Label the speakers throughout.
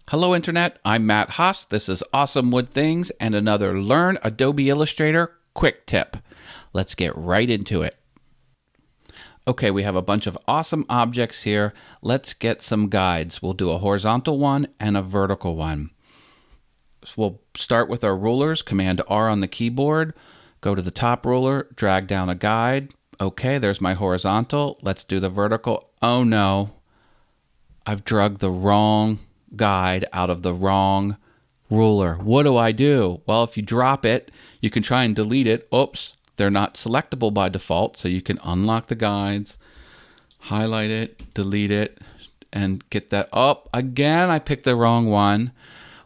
Speaker 1: Hello Internet, I'm Matt Haas. This is Awesome Wood Things and another Learn Adobe Illustrator quick tip. Let's get right into it. Okay, we have a bunch of awesome objects here. Let's get some guides. We'll do a horizontal one and a vertical one. So we'll start with our rulers, Command R on the keyboard. Go to the top ruler, drag down a guide. Okay, there's my horizontal. Let's do the vertical. Oh no, I've dragged the wrong guide out of the wrong ruler. What do? Well, if you drop it, you can try and delete it. Oops, they're not selectable by default, so you can unlock the guides, highlight it, delete it, and get that up. Again, I picked the wrong one.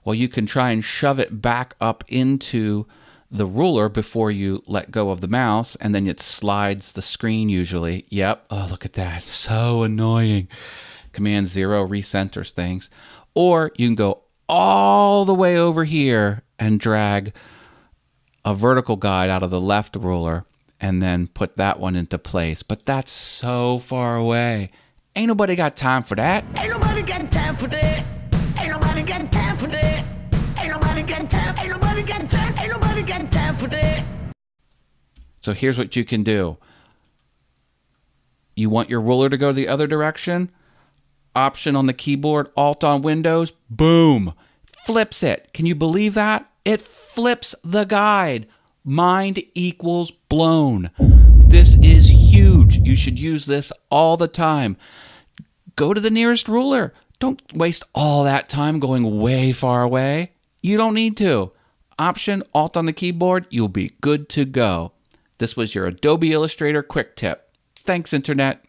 Speaker 1: Well, you can try and shove it back up into the ruler before you let go of the mouse, and then it slides the screen usually. Yep, oh, look at that, so annoying. Command 0 recenters things. Or you can go all the way over here and drag a vertical guide out of the left ruler and then put that one into place. But that's so far away. Ain't nobody got time for that.
Speaker 2: Ain't nobody got time for that. Ain't nobody got time for that. Ain't nobody got time. Ain't nobody got time. Ain't nobody got time for that.
Speaker 1: So here's what you can do. You want your ruler to go the other direction? Option on the keyboard, Alt on Windows, boom, flips it. Can you believe that? It flips the guide. Mind equals blown. This is huge. You should use this all the time. Go to the nearest ruler. Don't waste all that time going way far away. You don't need to. Option, Alt on the keyboard, you'll be good to go. This was your Adobe Illustrator quick tip. Thanks, Internet.